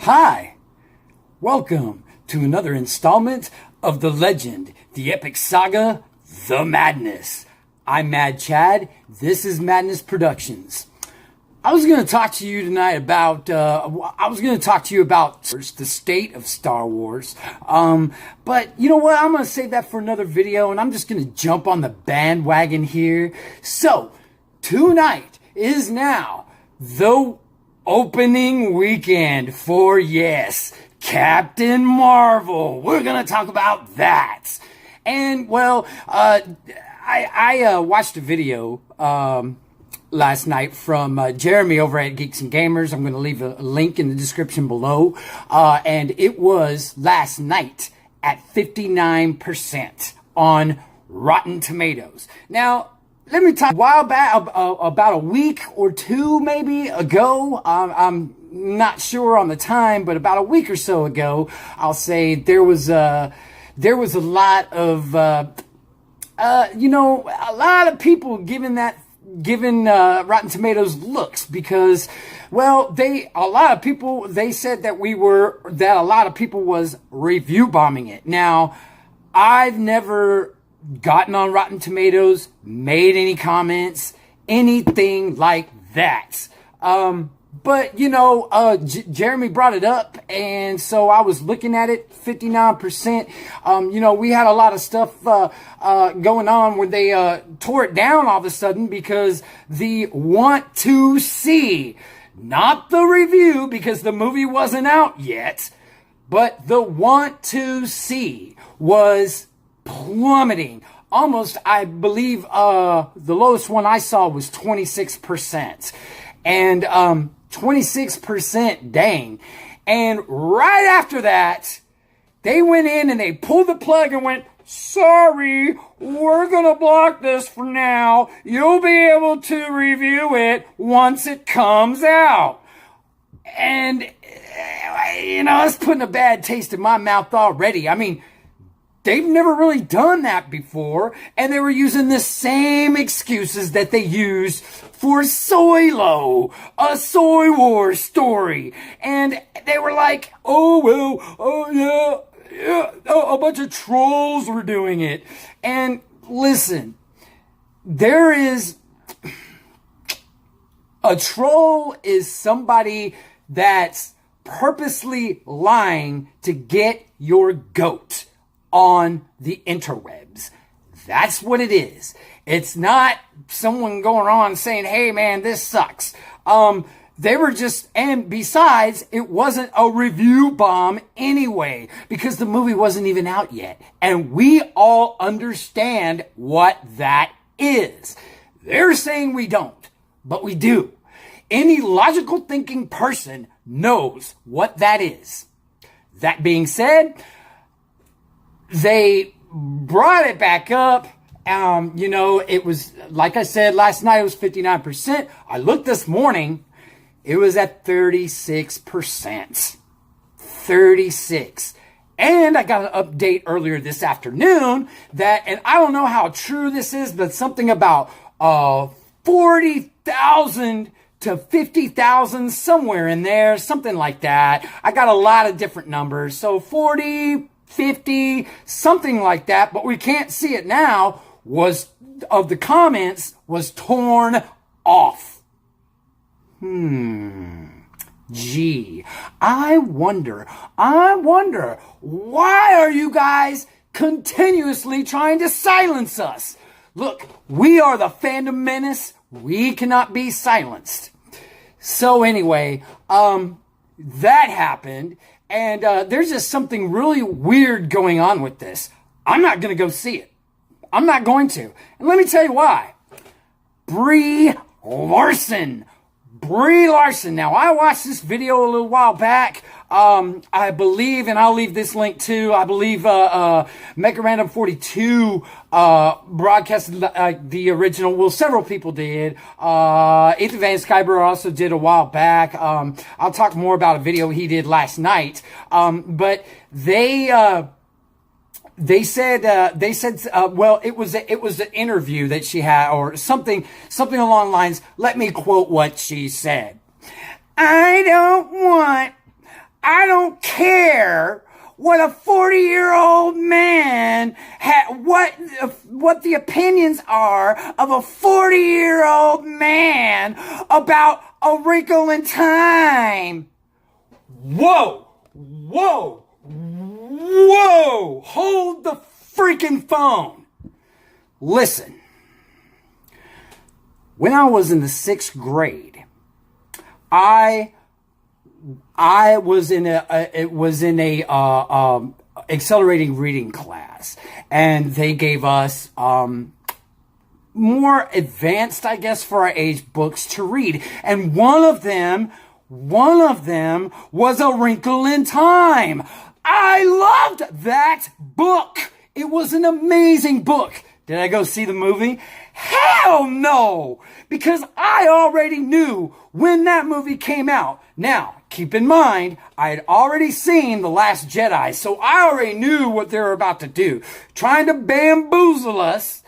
Hi, welcome to another installment of the legend, the epic saga, The Madness. I'm Mad Chad. This is Madness Productions. I was going to talk to you tonight about, the state of Star Wars. But you know what? I'm going to save that for another video, and I'm just going to jump on the bandwagon here. So, tonight is now the opening weekend for, yes, Captain Marvel. We're going to talk about that. And, well, I watched a video last night from Jeremy over at Geeks and Gamers. I'm going to leave a link in the description below. And it was last night at 59% on Rotten Tomatoes. Now, let me talk a while back, about a week or two maybe ago. I'm not sure on the time, but about a week or so ago, I'll say there was a lot of, a lot of people giving Rotten Tomatoes looks because, well, a lot of people said that a lot of people was review bombing it. Now, I've never gotten on Rotten Tomatoes, made any comments, anything like that. But, Jeremy brought it up, and so I was looking at it, 59%. We had a lot of stuff going on when they tore it down all of a sudden because the want to see, not the review because the movie wasn't out yet, but the want to see was plummeting. Almost, I believe, the lowest one I saw was 26%. And 26%, dang. And right after that, they went in and they pulled the plug and went, sorry, we're going to block this for now. You'll be able to review it once it comes out. And, it's putting a bad taste in my mouth already. I mean, they've never really done that before, and they were using the same excuses that they used for Solo, a Soy Wars story. And they were like, a bunch of trolls were doing it. And listen, a troll is somebody that's purposely lying to get your goat on the interwebs. That's what it is. It's not someone going on saying, hey man, this sucks. They were just, and besides, it wasn't a review bomb anyway, because the movie wasn't even out yet. And we all understand what that is. They're saying we don't, but we do. Any logical thinking person knows what that is. That being said, they brought it back up. It was, like I said, last night it was 59%. I looked this morning, it was at 36%. 36. And I got an update earlier this afternoon and I don't know how true this is, but something about 40,000 to 50,000, somewhere in there, something like that. I got a lot of different numbers. So 40, 50, something like that, but we can't see it now, of the comments was torn off. Gee, I wonder, why are you guys continuously trying to silence us? Look, we are the fandom menace. We cannot be silenced. So anyway, that happened. And there's just something really weird going on with this. I'm not going to go see it. I'm not going to. And let me tell you why. Brie Larson. Now, I watched this video a little while back. I believe, and I'll leave this link too, I believe Mega Random 42 broadcasted the original. Well, several people did. Ethan Van Skyber also did a while back. I'll talk more about a video he did last night. But they said, well, it was an interview that she had, or something along the lines. Let me quote what she said. I care what a 40-year-old man what the opinions are of a 40-year-old man about A Wrinkle in Time. Whoa, whoa, whoa, hold the freaking phone. Listen, when I was in the 6th grade, I was in a accelerating reading class, and they gave us more advanced, I guess, for our age books to read, and one of them was A Wrinkle in Time. I loved that book. It was an amazing book. Did I go see the movie? Hell no! Because I already knew when that movie came out. Now, keep in mind, I had already seen The Last Jedi, so I already knew what they were about to do. Trying to bamboozle us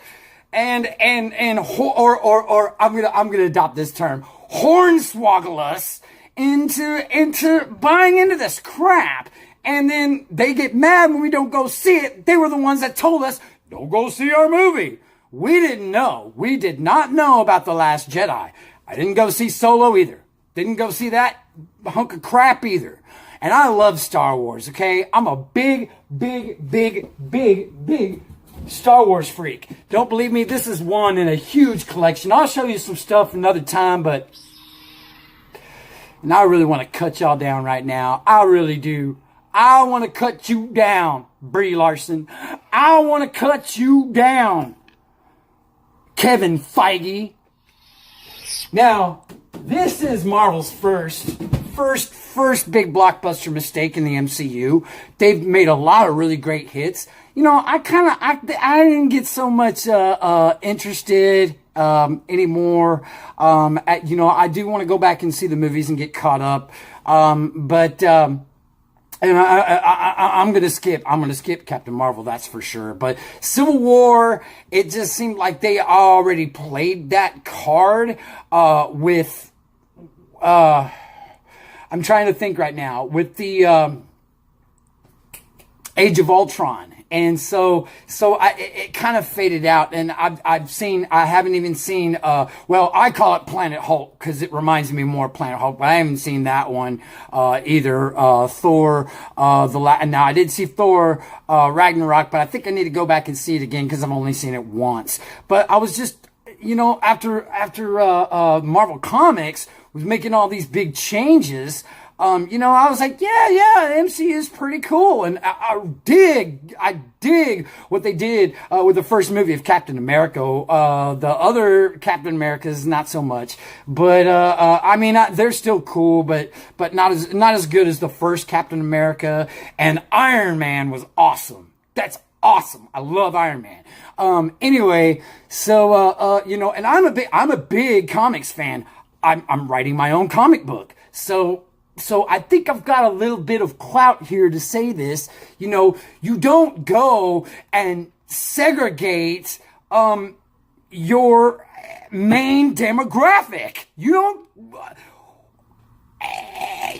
or I'm gonna adopt this term, hornswoggle us into buying into this crap. And then they get mad when we don't go see it. They were the ones that told us, don't go see our movie. We didn't know. We did not know about The Last Jedi. I didn't go see Solo either. Didn't go see that hunk of crap either. And I love Star Wars, okay? I'm a big Star Wars freak. Don't believe me? This is one in a huge collection. I'll show you some stuff another time, but... And I really want to cut y'all down right now. I really do. I want to cut you down, Brie Larson. I want to cut you down, Kevin Feige. Now, this is Marvel's first big blockbuster mistake in the MCU. They've made a lot of really great hits. You know, I didn't get so much interested anymore. I do want to go back and see the movies and get caught up. And I'm gonna skip Captain Marvel, that's for sure. But Civil War, it just seemed like they already played that card with. I'm trying to think right now with the Age of Ultron. And so it kind of faded out, and I haven't even seen, I call it Planet Hulk, because it reminds me more of Planet Hulk, but I haven't seen that one, either, Thor, now I did see Thor, Ragnarok, but I think I need to go back and see it again, because I've only seen it once. But I was just, after Marvel Comics was making all these big changes, I was like, yeah, MCU is pretty cool. And I dig what they did, with the first movie of Captain America. The other Captain Americas, not so much. But, they're still cool, but not as good as the first Captain America. And Iron Man was awesome. That's awesome. I love Iron Man. Anyway, so, and I'm a big comics fan. I'm writing my own comic book. So I think I've got a little bit of clout here to say this. You don't go and segregate your main demographic. You don't.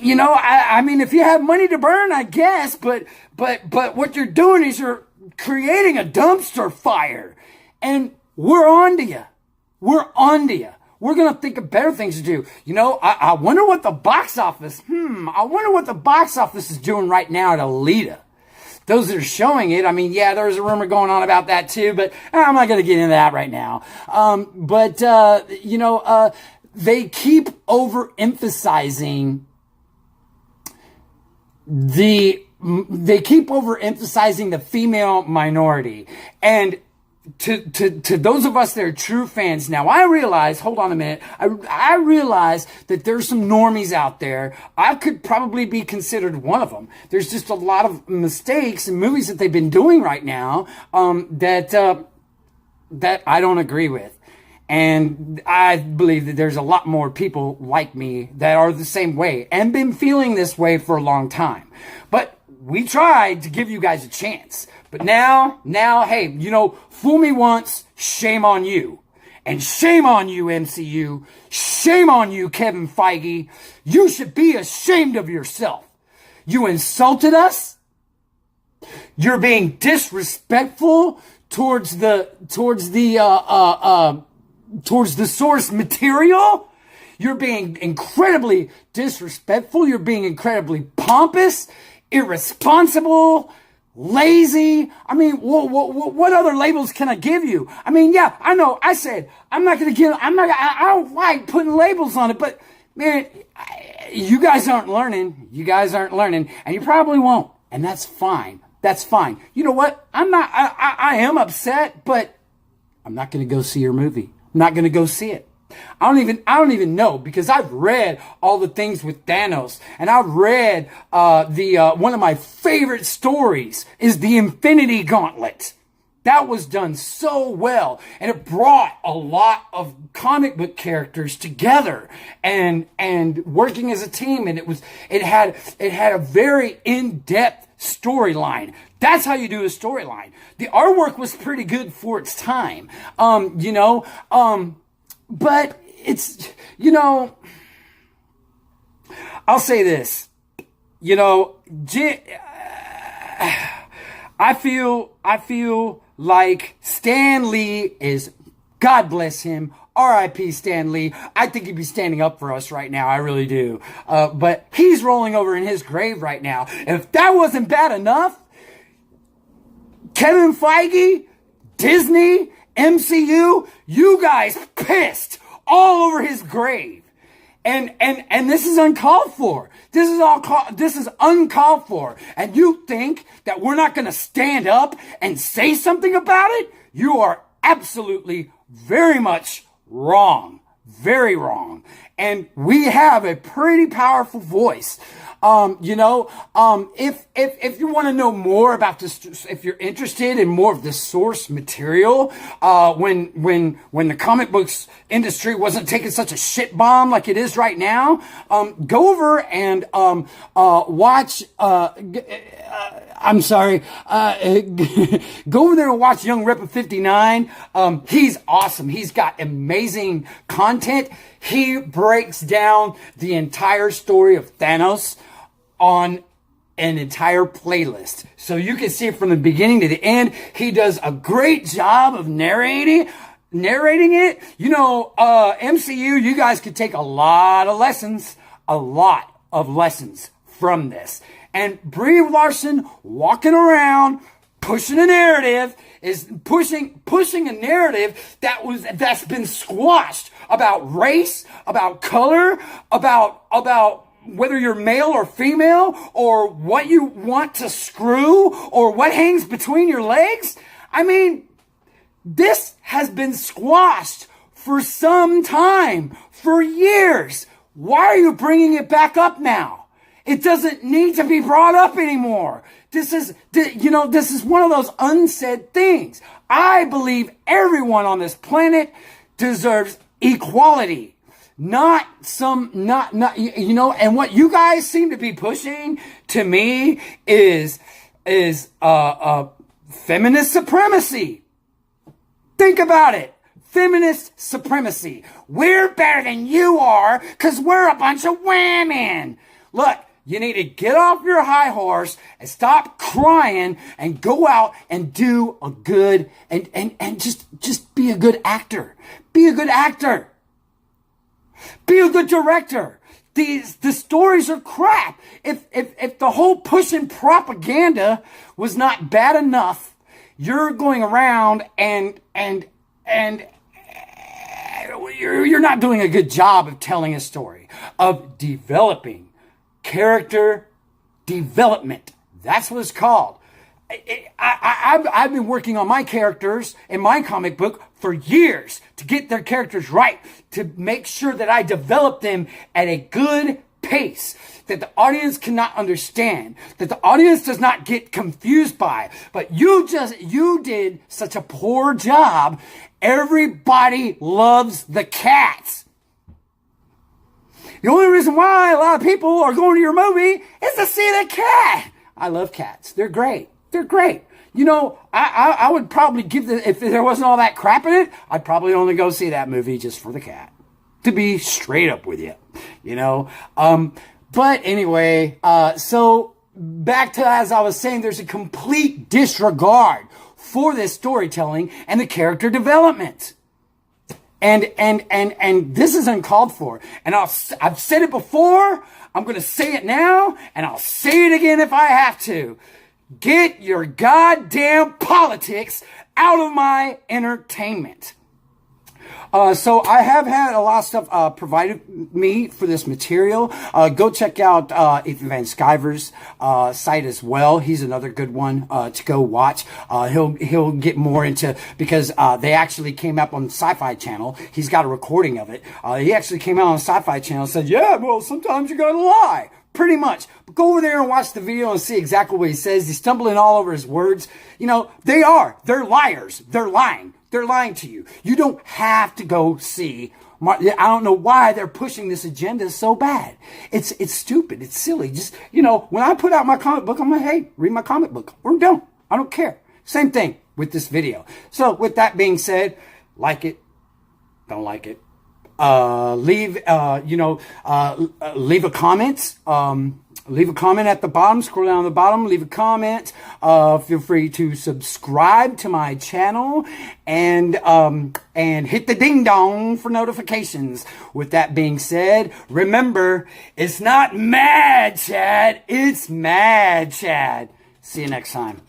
If you have money to burn, I guess. But what you're doing is you're creating a dumpster fire, and we're on to you. We're on to you. We're going to think of better things to do. I wonder what the box office, is doing right now at Alita. Those that are showing it, there's a rumor going on about that too, but I'm not going to get into that right now. They keep overemphasizing the female minority. And to those of us that are true fans now, I realize, hold on a minute, I realize that there's some normies out there. I could probably be considered one of them. There's just a lot of mistakes in movies that they've been doing right now, that I don't agree with. And I believe that there's a lot more people like me that are the same way and been feeling this way for a long time. But we tried to give you guys a chance. But now, hey, fool me once, shame on you. And shame on you, MCU. Shame on you, Kevin Feige. You should be ashamed of yourself. You insulted us. You're being disrespectful towards the source material. You're being incredibly disrespectful. You're being incredibly pompous, irresponsible, lazy. I mean, what other labels can I give you? I mean, yeah, I know. I said I don't like putting labels on it, but man, you guys aren't learning. You guys aren't learning, and you probably won't, and that's fine. That's fine. You know what? I am upset, but I'm not going to go see your movie. I'm not going to go see it. I don't even know, because I've read all the things with Thanos, and I've read one of my favorite stories is the Infinity Gauntlet. That was done so well, and it brought a lot of comic book characters together and working as a team, and it had a very in-depth storyline. That's how you do a storyline. The artwork was pretty good for its time. But it's, I'll say this, I feel like Stan Lee is, God bless him, R.I.P. Stan Lee. I think he'd be standing up for us right now. I really do. But he's rolling over in his grave right now. If that wasn't bad enough, Kevin Feige, Disney, MCU, you guys pissed all over his grave. And this is uncalled for. This is uncalled for. And you think that we're not going to stand up and say something about it? You are absolutely very much wrong. Very wrong. And we have a pretty powerful voice. If you want to know more about this, if you're interested in more of the source material, when the comic books industry wasn't taking such a shit bomb like it is right now, go over and watch. I'm sorry. Go over there and watch Young Rip of 59. He's awesome. He's got amazing content. He breaks down the entire story of Thanos on an entire playlist. So you can see it from the beginning to the end. He does a great job of narrating it. MCU, you guys could take a lot of lessons from this. And Brie Larson walking around pushing a narrative is pushing a narrative that's been squashed about race, about color, about whether you're male or female, or what you want to screw, or what hangs between your legs. I mean, this has been squashed for some time, for years. Why are you bringing it back up now? It doesn't need to be brought up anymore. This is one of those unsaid things. I believe everyone on this planet deserves equality. And what you guys seem to be pushing to me is feminist supremacy. Think about it. Feminist supremacy. We're better than you are because we're a bunch of women. Look, you need to get off your high horse and stop crying and go out and do a good and just be a good actor. Be a good actor. Be a good director. The stories are crap. If the whole pushing propaganda was not bad enough, you're going around and you're not doing a good job of telling a story, of developing character development. That's what it's called. I've been working on my characters in my comic book for years to get their characters right, to make sure that I develop them at a good pace, that the audience cannot understand, that the audience does not get confused by. But you did such a poor job. Everybody loves the cats. The only reason why a lot of people are going to your movie is to see the cat. I love cats. They're great. They're great. I would probably if there wasn't all that crap in it, I'd probably only go see that movie just for the cat. To be straight up with you, But anyway, so back to as I was saying, there's a complete disregard for this storytelling and the character development. And this is uncalled for. And I've said it before. I'm going to say it now, and I'll say it again if I have to. Get your goddamn politics out of my entertainment. So I have had a lot of stuff provided me for this material. Go check out Ethan Van Sciver's site as well. He's another good one to go watch. He'll get more into, because they actually came up on Sci-Fi Channel. He's got a recording of it. He actually came out on Sci-Fi Channel and said, yeah, well, sometimes you gotta lie. Pretty much. But go over there and watch the video and see exactly what he says. He's stumbling all over his words. You know, they're liars. They're lying. They're lying to you. You don't have to go see. I don't know why they're pushing this agenda so bad. It's stupid. It's silly. Just, you know, when I put out my comic book, I'm like, hey, read my comic book. Or don't. I don't care. Same thing with this video. So with that being said, like it, don't like it. Leave a comment. Leave a comment at the bottom. Scroll down to the bottom. Leave a comment. Feel free to subscribe to my channel and hit the ding dong for notifications. With that being said, remember, it's not mad, Chad. It's mad, Chad. See you next time.